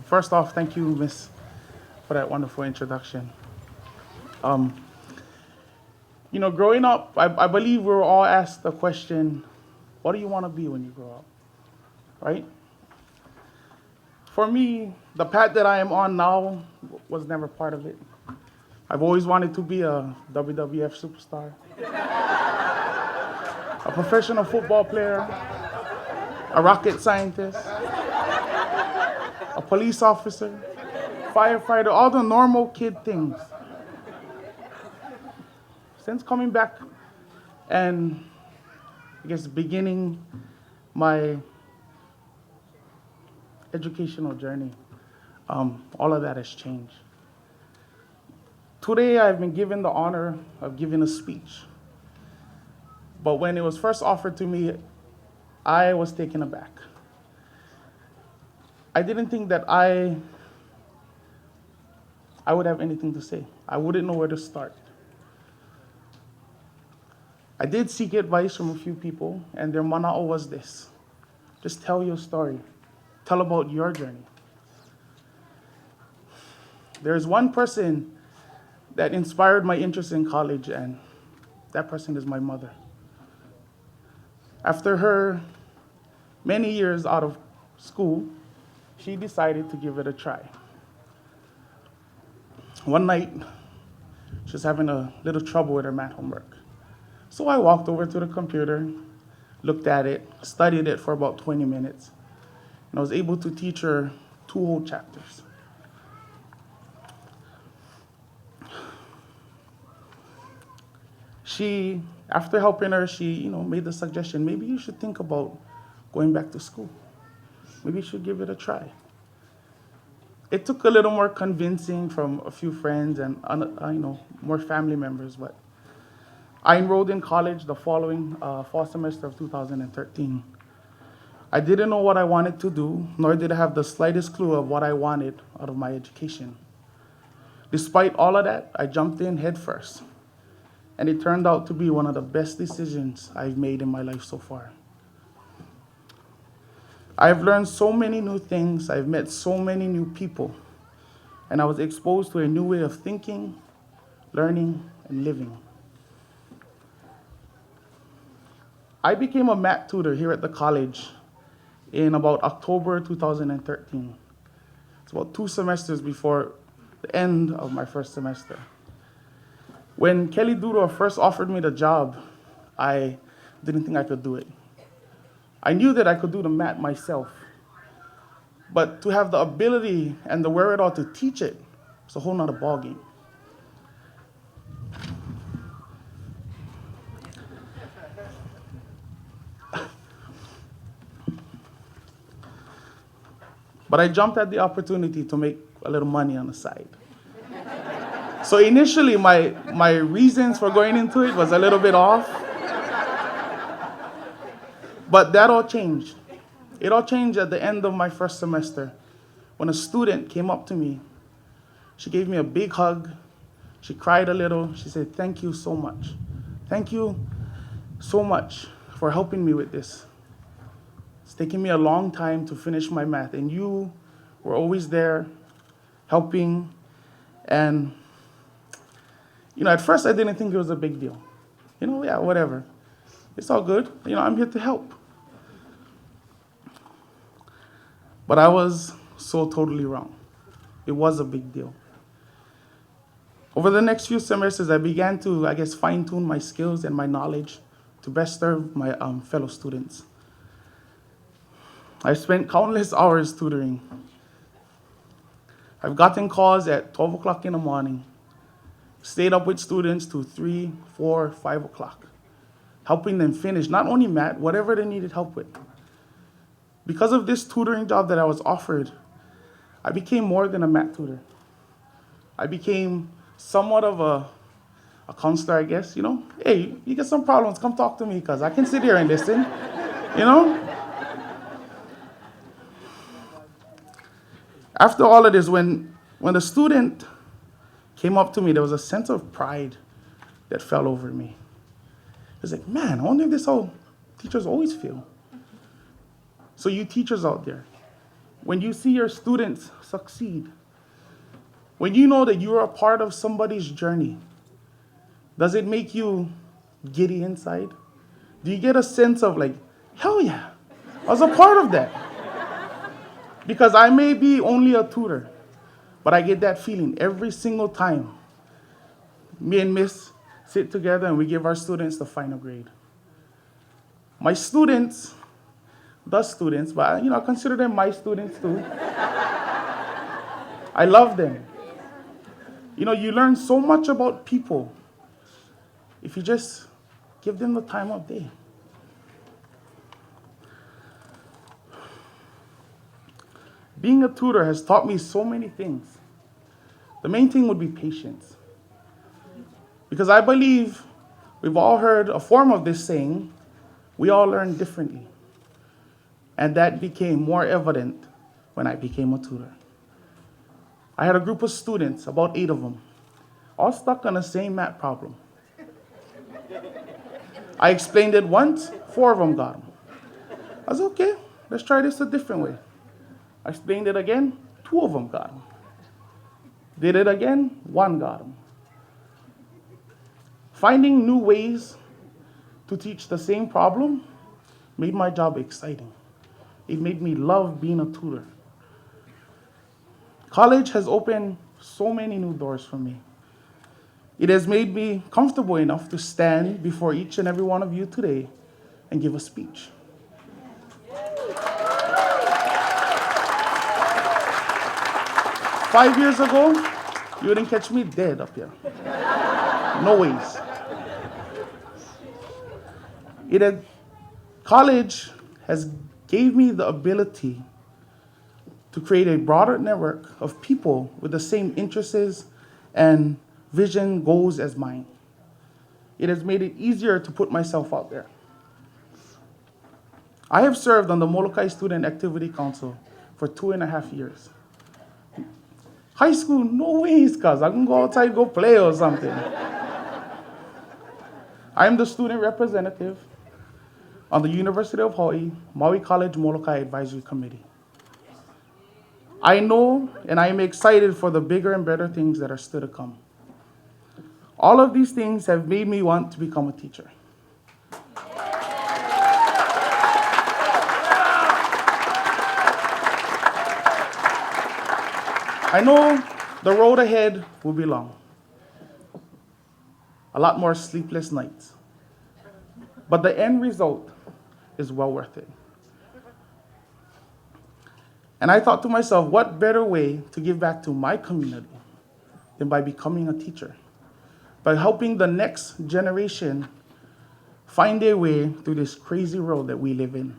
First off, thank you, Miss, for that wonderful introduction. Um, Growing up, I believe we were all asked the question, what do you want to be when you grow up, right? For me, the path that I am on now was never part of it. I've always wanted to be a WWF superstar, a professional football player, a rocket scientist, a police officer, firefighter, all the normal kid things. Since coming back and I guess beginning my educational journey, all of that has changed. Today I've been given the honor of giving a speech. But when it was first offered to me, I was taken aback. I didn't think that I would have anything to say. I wouldn't know where to start. I did seek advice from a few people, and their mana'o was this: just tell your story. Tell about your journey. There is one person that inspired my interest in college, and that person is my mother. After her many years out of school, she decided to give it a try. One night, she was having a little trouble with her math homework. So I walked over to the computer, looked at it, studied it for about 20 minutes, and I was able to teach her 2 whole chapters. After helping her, she made the suggestion, maybe you should think about going back to school. Maybe you should give it a try. It took a little more convincing from a few friends and more family members, but I enrolled in college the following fall semester of 2013. I didn't know what I wanted to do, nor did I have the slightest clue of what I wanted out of my education. Despite all of that, I jumped in head first, and it turned out to be one of the best decisions I've made in my life so far. I've learned so many new things, I've met so many new people, and I was exposed to a new way of thinking, learning, and living. I became a math tutor here at the college in about October 2013. It's about 2 semesters before the end of my first semester. When Kelly Duro first offered me the job, I didn't think I could do it. I knew that I could do the math myself, but to have the ability and the wherewithal to teach it, it's a whole nother ballgame. But I jumped at the opportunity to make a little money on the side. So initially, my reasons for going into it was a little bit off, but that all changed. It all changed at the end of my first semester when a student came up to me. She gave me a big hug. She cried a little. She said, "Thank you so much. Thank you so much for helping me with this. It's taken me a long time to finish my math, and you were always there helping." And, at first I didn't think it was a big deal. Yeah, whatever. It's all good. I'm here to help. But I was so totally wrong. It was a big deal. Over the next few semesters, I began to, fine-tune my skills and my knowledge to best serve my fellow students. I've spent countless hours tutoring. I've gotten calls at 12 o'clock in the morning, stayed up with students to 3, 4, 5 o'clock, helping them finish not only math, whatever they needed help with. Because of this tutoring job that I was offered, I became more than a math tutor. I became somewhat of a counselor, I guess. Hey, you get some problems, come talk to me, because I can sit here and listen, After all of this, when the student came up to me, there was a sense of pride that fell over me. It was like, man, I wonder if this is how teachers always feel. So you teachers out there, when you see your students succeed, when you know that you're a part of somebody's journey, does it make you giddy inside? Do you get a sense of like, hell yeah, I was a part of that? Because I may be only a tutor, but I get that feeling every single time me and Miss sit together and we give our students the final grade. My students, the students, but I consider them my students too. I love them. You learn so much about people if you just give them the time of day. Being a tutor has taught me so many things. The main thing would be patience. Because I believe we've all heard a form of this saying, we all learn differently. And that became more evident when I became a tutor. I had a group of students, about 8 of them, all stuck on the same math problem. I explained it once, 4 of them got them. I was okay, let's try this a different way. I explained it again, 2 of them got them. Did it again, 1 got them. Finding new ways to teach the same problem made my job exciting. It made me love being a tutor. College has opened so many new doors for me. It has made me comfortable enough to stand before each and every one of you today and give a speech. 5 years ago, you wouldn't catch me dead up here. No ways. College has gave me the ability to create a broader network of people with the same interests and vision, goals as mine. It has made it easier to put myself out there. I have served on the Molokai Student Activity Council for 2.5 years. High school, no ways, cuz I can go outside, go play or something. I am the student representative on the University of Hawaii, Maui College Molokai Advisory Committee. I know and I am excited for the bigger and better things that are still to come. All of these things have made me want to become a teacher. I know the road ahead will be long. A lot more sleepless nights. But the end result is well worth it. And I thought to myself, what better way to give back to my community than by becoming a teacher? By helping the next generation find their way through this crazy world that we live in.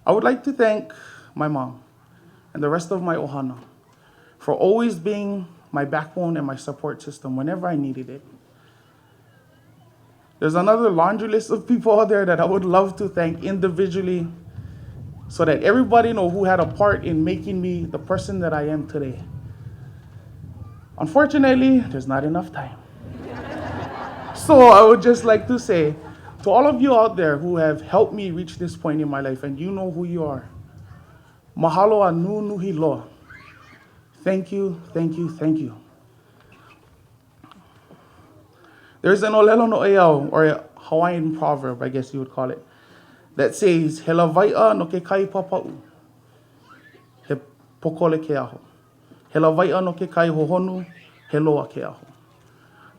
I would like to thank my mom and the rest of my ohana for always being my backbone and my support system whenever I needed it. There's another laundry list of people out there that I would love to thank individually so that everybody knows who had a part in making me the person that I am today. Unfortunately, there's not enough time. So I would just like to say to all of you out there who have helped me reach this point in my life, and you know who you are, mahalo a nuhi loa. Thank you, thank you, thank you. There's an olelo no eau, or a Hawaiian proverb, I guess you would call it, that says, he lawai'a no ke kai papa'u, he pokole ke aho. He lawai'a no ke kai hohonu, he loa ke aho.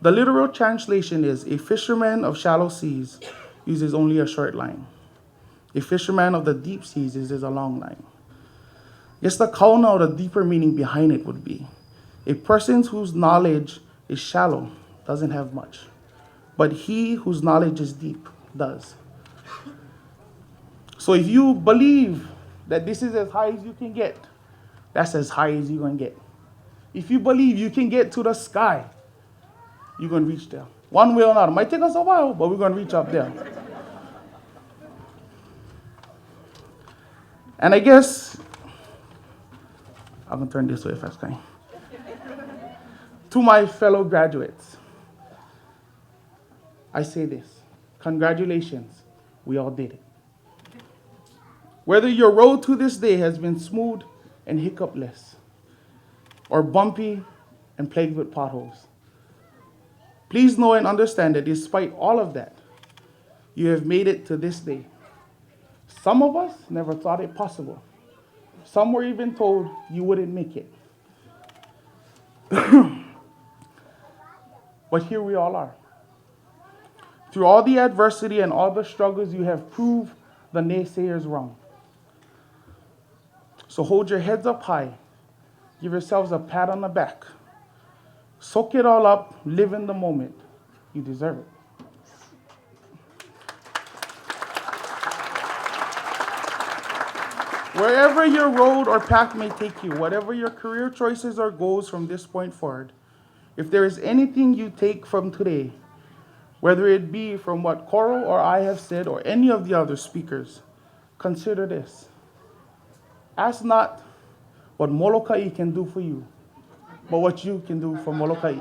The literal translation is, a fisherman of shallow seas uses only a short line. A fisherman of the deep seas uses a long line. Yes, the kauna, or the deeper meaning behind it would be, a person whose knowledge is shallow doesn't have much, but he whose knowledge is deep does. So if you believe that this is as high as you can get, that's as high as you're going to get. If you believe you can get to the sky, you're going to reach there. One way or another. It might take us a while, but we're going to reach up there. And I guess, I'm going to turn this way if I can. To my fellow graduates, I say this. Congratulations We all did it. Whether your road to this day has been smooth and hiccupless, or bumpy and plagued with potholes, please know and understand that despite all of that, you have made it to this day. Some of us never thought it possible. Some were even told you wouldn't make it. But here we all are. Through all the adversity and all the struggles, you have proved the naysayers wrong. So hold your heads up high. Give yourselves a pat on the back. Soak it all up. Live in the moment. You deserve it. Wherever your road or path may take you, whatever your career choices or goals from this point forward, if there is anything you take from today, whether it be from what Coral or I have said or any of the other speakers, consider this. Ask not what Molokai can do for you, but what you can do for Molokai.